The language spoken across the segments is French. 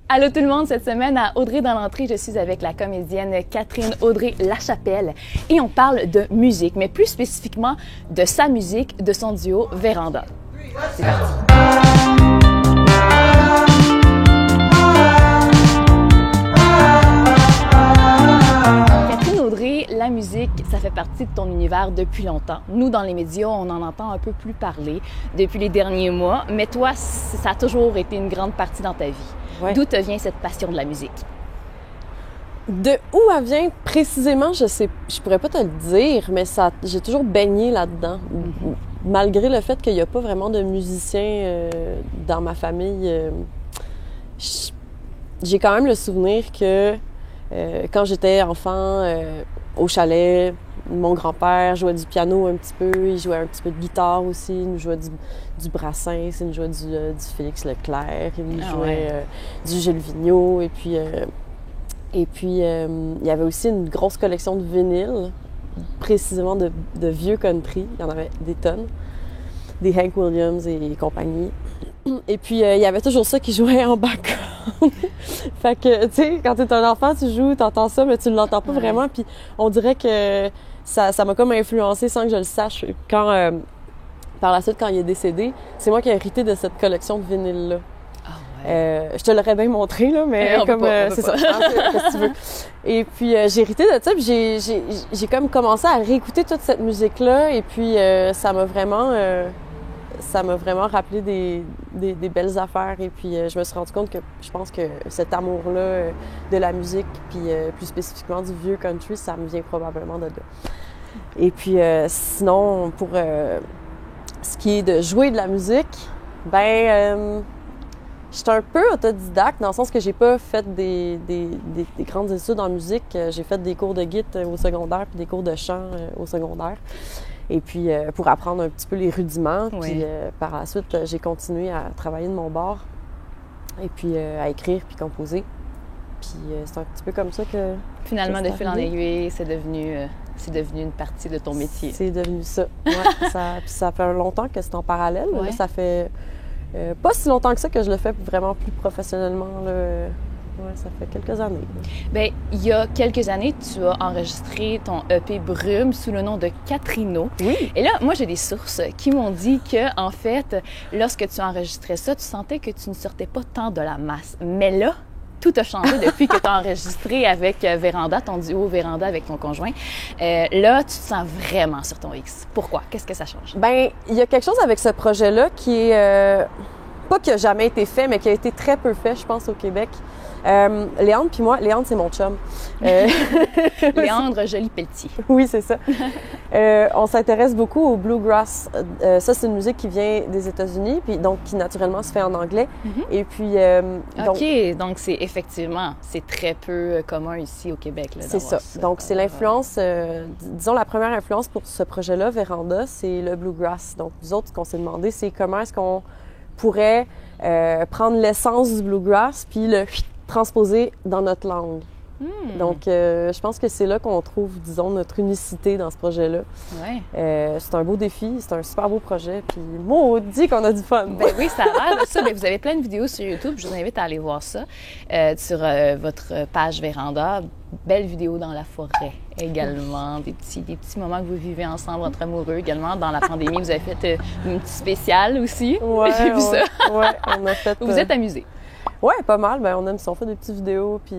Allô tout le monde, cette semaine à Audrey dans l'entrée, je suis avec la comédienne Catherine Audrey Lachapelle et on parle de musique, mais plus spécifiquement de sa musique, de son duo Véranda. C'est parti! Catherine Audrey, la musique, ça fait partie de ton univers depuis longtemps. Nous, dans les médias, on en entend un peu plus parler depuis les derniers mois, mais toi, ça a toujours été une grande partie dans ta vie. Ouais. D'où te vient cette passion de la musique? De où elle vient précisément, je pourrais pas te le dire, mais j'ai toujours baigné là-dedans. Malgré le fait qu'il n'y a pas vraiment de musiciens dans ma famille, j'ai quand même le souvenir que quand j'étais enfant, au chalet, mon grand-père jouait du piano un petit peu, il jouait un petit peu de guitare aussi, il nous jouait du Brassens, il nous jouait du Félix Leclerc, il nous jouait du Gilles Vigneault, et puis il y avait aussi une grosse collection de vinyles, précisément de vieux country, il y en avait des tonnes, des Hank Williams et compagnie. Et puis, il y avait toujours ça qui jouait en background. Fait que, tu sais, quand t'es un enfant, tu joues, t'entends ça, mais tu ne l'entends pas vraiment. Puis, on dirait que ça m'a comme influencé sans que je le sache. Quand, par la suite, quand il est décédé, c'est moi qui ai hérité de cette collection de vinyles-là. Je te l'aurais bien montré, là, mais c'est ça. Qu'est-ce que tu veux? Et puis, j'ai hérité de ça, puis j'ai comme commencé à réécouter toute cette musique-là, et puis ça m'a vraiment rappelé des belles affaires. Et puis, je me suis rendu compte que je pense que cet amour-là de la musique, puis plus spécifiquement du vieux country, ça me vient probablement de là. Et puis, sinon, pour ce qui est de jouer de la musique, je suis un peu autodidacte dans le sens que j'ai pas fait des grandes études en musique. J'ai fait des cours de guitare au secondaire puis des cours de chant au secondaire. Et puis, pour apprendre un petit peu les rudiments. Oui. Puis, par la suite, j'ai continué à travailler de mon bord et puis à écrire puis composer. Puis, c'est un petit peu comme ça que... Finalement, de fil en aiguille, c'est devenu une partie de ton métier. C'est devenu ça, oui. Ça fait longtemps que c'est en parallèle. Ouais. Là, ça fait... pas si longtemps que ça que je le fais vraiment plus professionnellement. Là. Ouais, ça fait quelques années. Bien, il y a quelques années, tu as enregistré ton EP Brume sous le nom de Catrino. Oui. Et là, moi, j'ai des sources qui m'ont dit que, en fait, lorsque tu enregistrais ça, tu sentais que tu ne sortais pas tant de la masse. Mais là, tout a changé depuis que tu as enregistré avec Véranda, ton duo Véranda avec ton conjoint. Là, tu te sens vraiment sur ton X. Pourquoi? Qu'est-ce que ça change? Bien, il y a quelque chose avec ce projet-là qui est... pas qui a jamais été fait, mais qui a été très peu fait, je pense, au Québec. Léandre puis moi, Léandre, c'est mon chum. Léandre Joly-Pelletier. Oui, c'est ça. On s'intéresse beaucoup au bluegrass. Ça, c'est une musique qui vient des États-Unis, puis donc qui naturellement se fait en anglais. Mm-hmm. Et puis... donc c'est effectivement, c'est très peu commun ici au Québec. Là, c'est ça. Donc, c'est l'influence, disons, la première influence pour ce projet-là, Véranda, c'est le bluegrass. Donc, nous autres, ce qu'on s'est demandé, c'est comment est-ce qu'on pourrait prendre l'essence du bluegrass puis le transposer dans notre langue. Donc, je pense que c'est là qu'on trouve, disons, notre unicité dans ce projet-là. Ouais. C'est un beau défi, c'est un super beau projet, puis maudit qu'on a du fun! Ben oui, ça a l'air de ça. Bien, vous avez plein de vidéos sur YouTube, je vous invite à aller voir ça, sur votre page Véranda. Belle vidéo dans la forêt également, des petits moments que vous vivez ensemble entre amoureux également. Dans la pandémie, vous avez fait une petite spéciale aussi. Ouais, j'ai vu ça. Ouais, on a fait... Vous êtes amusés? Ouais, pas mal. Ben, on a fait des petites vidéos, puis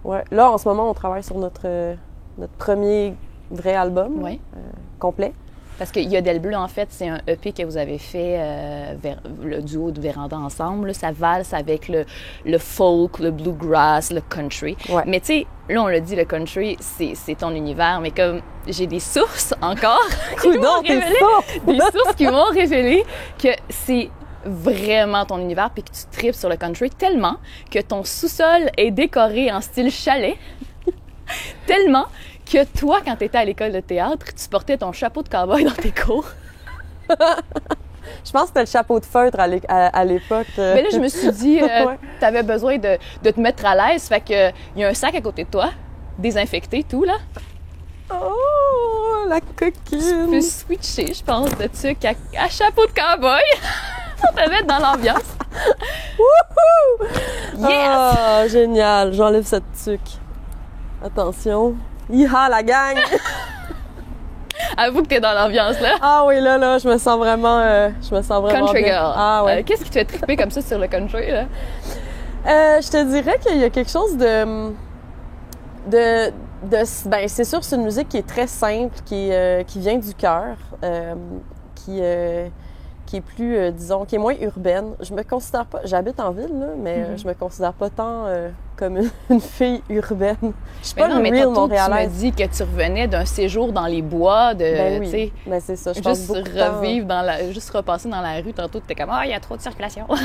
ouais. Là, en ce moment, on travaille sur notre premier vrai album complet. Parce que Yodel Bleu, en fait, c'est un EP que vous avez fait, le duo de Véranda ensemble. Là, ça valse avec le folk, le bluegrass, le country. Ouais. Mais tu sais, là, on l'a dit, le country, c'est ton univers. Mais comme j'ai des sources encore des sources qui m'ont révélé que c'est vraiment ton univers puis que tu tripes sur le country tellement que ton sous-sol est décoré en style chalet. Tellement que toi, quand tu étais à l'école de théâtre, tu portais ton chapeau de cow-boy dans tes cours. Je pense que c'était le chapeau de feutre à l'époque. Mais là, je me suis dit, tu avais besoin de te mettre à l'aise. Fait que il y a un sac à côté de toi, désinfecté, tout, là. Oh, la coquine! Tu peux switcher, je pense, de truc à chapeau de cow-boy. On te met dans l'ambiance. Wouhou! Yes! Ah, génial. J'enlève cette tuque. Attention. Hi-ha, la gang! Avoue que t'es dans l'ambiance, là. Ah oui, là, je me sens vraiment Country bien. girl. Ah ouais. Qu'est-ce qui te fait triper comme ça sur le country, là? Je te dirais qu'il y a quelque chose ben, c'est sûr, c'est une musique qui est très simple, qui vient du cœur, qui est plus, disons, qui est moins urbaine. Je me considère pas, j'habite en ville, là, mais je me considère pas tant comme une fille urbaine. Je suis pas une real montréalaise. Tu me dis que tu revenais d'un séjour dans les bois, Ben oui, tu sais, ben c'est ça, je pense juste beaucoup de temps. revivre juste repasser dans la rue. Tantôt, t'étais comme, il y a trop de circulation. Oui,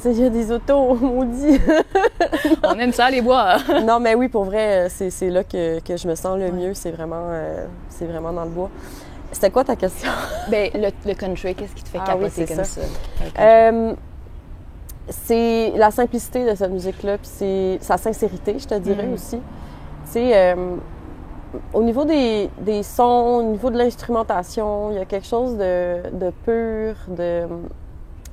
il y a des autos, maudits. On aime ça, les bois. Non, mais oui, pour vrai, c'est là que je me sens le mieux. C'est vraiment dans le bois. C'était quoi ta question? Ben, le country, qu'est-ce qui te fait capoter comme ça? C'est la simplicité de cette musique-là, puis c'est sa sincérité, je te dirais aussi. Tu sais, au niveau des sons, au niveau de l'instrumentation, il y a quelque chose de pur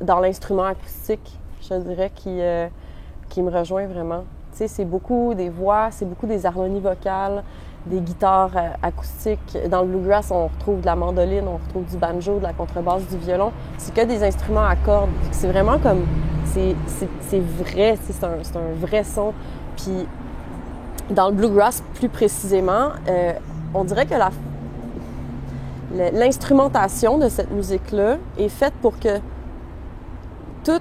dans l'instrument acoustique, je te dirais, qui me rejoint vraiment. Tu sais, c'est beaucoup des voix, c'est beaucoup des harmonies vocales, des guitares acoustiques. Dans le bluegrass, on retrouve de la mandoline, on retrouve du banjo, de la contrebasse, du violon. C'est que des instruments à cordes. C'est vraiment comme... C'est vrai, c'est un vrai son. Puis dans le bluegrass, plus précisément, on dirait que l'instrumentation de cette musique-là est faite pour que tout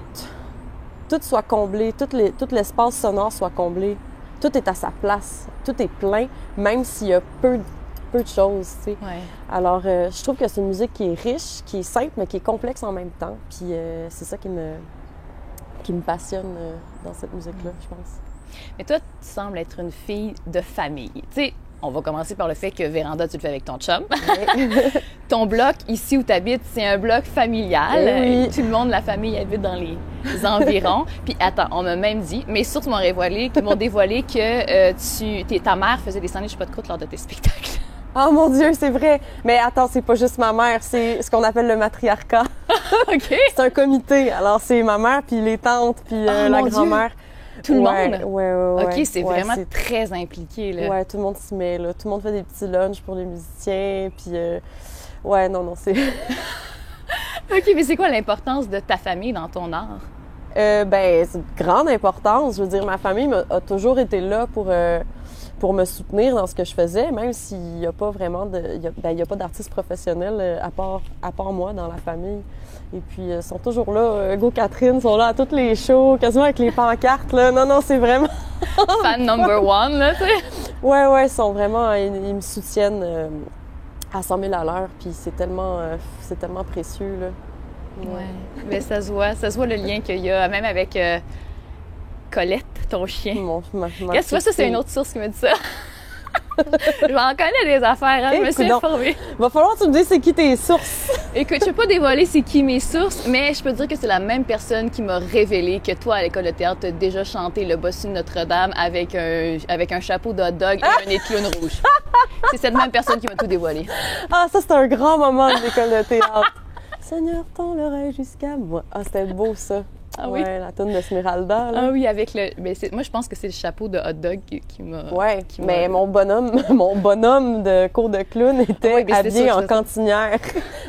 soit comblé, tout l'espace sonore soit comblé. Tout est à sa place, tout est plein, même s'il y a peu de choses, tu sais. Ouais. Alors, je trouve que c'est une musique qui est riche, qui est simple, mais qui est complexe en même temps. Puis c'est ça qui me passionne dans cette musique-là, je pense. Mais toi, tu sembles être une fille de famille. Tu sais, on va commencer par le fait que Véranda, tu le fais avec ton chum. Oui. Ton bloc, ici où tu habites, c'est un bloc familial. Oui. Tout le monde, la famille, habite dans les environs. Puis attends, on m'a même dit, mes sources m'ont dévoilé que ta mère faisait des sandwichs pas de croûte lors de tes spectacles. Oh mon Dieu, c'est vrai! Mais attends, c'est pas juste ma mère, c'est ce qu'on appelle le matriarcat. OK! C'est un comité. Alors, c'est ma mère, puis les tantes, puis la grand-mère. Tout le monde? Ouais. OK, c'est vraiment très impliqué, là. Ouais, tout le monde s'y met, là. Tout le monde fait des petits lunchs pour les musiciens, puis... ouais, non, c'est... OK, mais c'est quoi l'importance de ta famille dans ton art? Ben, c'est de grande importance. Je veux dire, ma famille a toujours été là pour me soutenir dans ce que je faisais, même s'il n'y a pas vraiment il y a pas d'artiste professionnel à part moi dans la famille. Et puis, ils sont toujours là. Go Catherine sont là à toutes les shows, quasiment avec les pancartes, là. Non, c'est vraiment... Fan number one, là, tu sais. Ouais, ils sont vraiment... Ils me soutiennent à 100 000 à l'heure, puis c'est tellement précieux, là. Ouais. Mais ça se voit le lien qu'il y a, même avec Colette, ton chien. Qu'est-ce que tu vois, ça, c'est une autre source qui me dit ça. Je m'en connais des affaires, hein? Je me suis informée. Va falloir que tu me dises c'est qui tes sources. Écoute, je ne peux pas dévoiler c'est qui mes sources, mais je peux te dire que c'est la même personne qui m'a révélé que toi, à l'école de théâtre, tu as déjà chanté le Bossu de Notre-Dame avec un chapeau de hot dog et un nez de clown rouge. C'est cette même personne qui m'a tout dévoilé. Ah, ça, c'est un grand moment de l'école de théâtre. Seigneur, tends l'oreille jusqu'à moi. Ah, c'était beau, ça. Ah oui? Ouais, la toune d'Esmeralda. Là. Ah oui, avec le... Mais moi, je pense que c'est le chapeau de hot dog qui m'a... Ouais, mais mon bonhomme de cours de clown était habillé en cantinière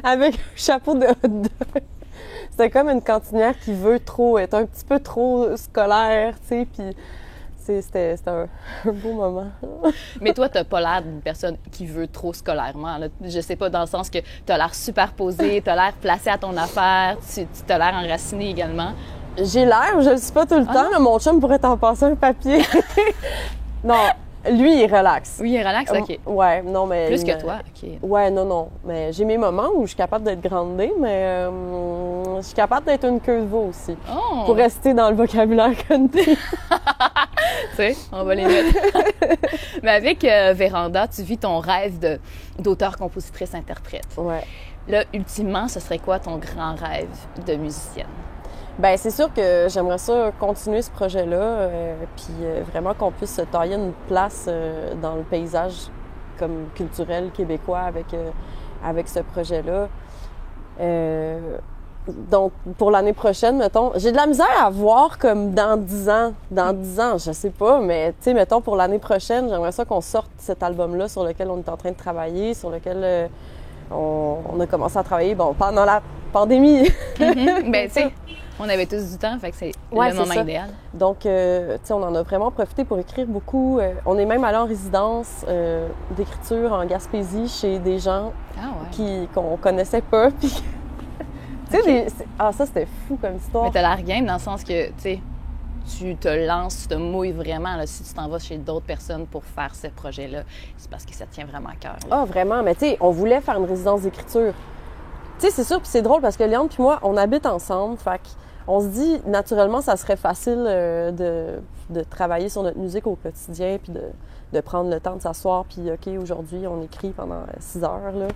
avec un chapeau de hot dog. C'était comme une cantinière qui veut être un petit peu trop scolaire, tu sais, puis... C'était un beau moment. Mais toi, t'as pas l'air d'une personne qui veut trop scolairement. Là. Je sais pas, dans le sens que t'as l'air super posé, t'as l'air placé à ton affaire, tu t'as l'air enraciné également. J'ai l'air, je le suis pas tout le temps. Là, mon chum pourrait t'en passer un papier. Non, lui, il est relax. Oui, il est relax, OK. Ouais, non, mais... Plus que toi, OK. Ouais, non. Mais j'ai mes moments où je suis capable d'être grandée, mais je suis capable d'être une queue de veau aussi. Oh! Pour rester dans le vocabulaire country. Tu sais, on va les mettre. Mais avec Véranda, tu vis ton rêve d'auteur, compositrice, interprète. Ouais. Là, ultimement, ce serait quoi ton grand rêve de musicienne? Bien, c'est sûr que j'aimerais ça continuer ce projet-là, puis vraiment qu'on puisse se tailler une place dans le paysage comme culturel québécois avec ce projet-là. Donc, pour l'année prochaine, mettons, j'ai de la misère à voir comme dans 10 ans. Dans 10 ans, je sais pas, mais tu sais, mettons, pour l'année prochaine, j'aimerais ça qu'on sorte cet album-là sur lequel on est en train de travailler, sur lequel on a commencé à travailler, bon, pendant la pandémie. Ben, tu sais, on avait tous du temps, fait que c'est le moment idéal. Donc, tu sais, on en a vraiment profité pour écrire beaucoup. On est même allé en résidence d'écriture en Gaspésie chez des gens qu'on connaissait pas, puis... Tu sais, ça, c'était fou comme histoire. Mais t'as l'air game dans le sens que, tu sais, tu te lances, tu te mouilles vraiment. Là, si tu t'en vas chez d'autres personnes pour faire ce projet-là, c'est parce que ça te tient vraiment à cœur. Ah, vraiment. Mais tu sais, on voulait faire une résidence d'écriture. Tu sais, c'est sûr, puis c'est drôle parce que Léandre puis moi, on habite ensemble. Fait qu'on se dit, naturellement, ça serait facile de travailler sur notre musique au quotidien puis de prendre le temps de s'asseoir. Puis, OK, aujourd'hui, on écrit pendant 6 heures, là.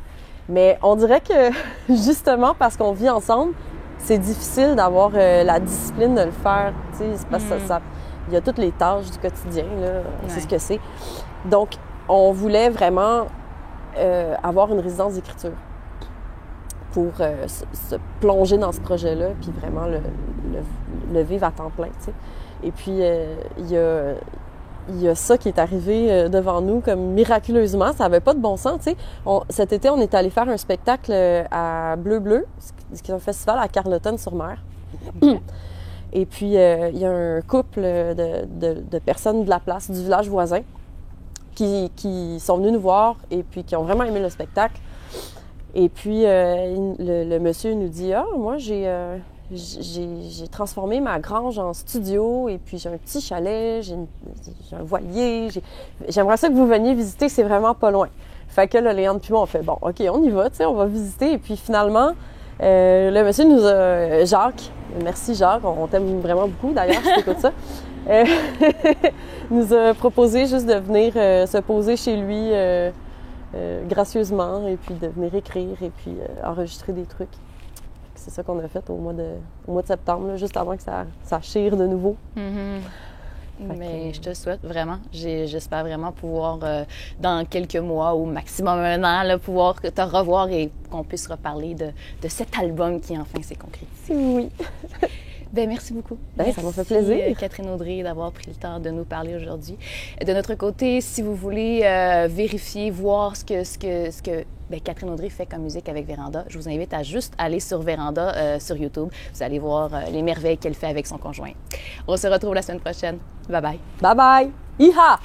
Mais on dirait que, justement, parce qu'on vit ensemble, c'est difficile d'avoir la discipline de le faire. Tu sais, c'est parce que il y a toutes les tâches du quotidien, là. C'est ce que c'est. Donc, on voulait vraiment avoir une résidence d'écriture pour se plonger dans ce projet-là, puis vraiment le vivre à temps plein, tu sais. Et puis, il y a ça qui est arrivé devant nous comme miraculeusement. Ça n'avait pas de bon sens, tu sais. Cet été, on est allé faire un spectacle à Bleu Bleu, qui est un festival à Carleton-sur-Mer. Et puis, il y a un couple de personnes de la place, du village voisin, qui sont venus nous voir et puis qui ont vraiment aimé le spectacle. Et puis, le monsieur nous dit « Ah, moi, j'ai transformé ma grange en studio et puis j'ai un petit chalet, j'ai un voilier. J'aimerais ça que vous veniez visiter, c'est vraiment pas loin. » Fait que là, Léandre puis moi, on fait « Bon, OK, on y va, tu sais, on va visiter. » Et puis finalement, le monsieur nous a... Jacques, merci Jacques, on t'aime vraiment beaucoup d'ailleurs, si tu écoutes ça, nous a proposé juste de venir se poser chez lui gracieusement et puis de venir écrire et puis enregistrer des trucs. C'est ça qu'on a fait au mois de septembre, là, juste avant que ça chire de nouveau. Mais je te souhaite vraiment. J'espère vraiment pouvoir, dans quelques mois ou maximum un an, là, pouvoir te revoir et qu'on puisse reparler de cet album qui enfin s'est concrétisé. Oui. Bien, merci beaucoup. Bien, ça m'a fait plaisir. Catherine Audry, d'avoir pris le temps de nous parler aujourd'hui. De notre côté, si vous voulez vérifier, voir ce que Catherine Audry fait comme musique avec Véranda, je vous invite à juste aller sur Véranda sur YouTube. Vous allez voir les merveilles qu'elle fait avec son conjoint. On se retrouve la semaine prochaine. Bye bye. Bye bye. Iha!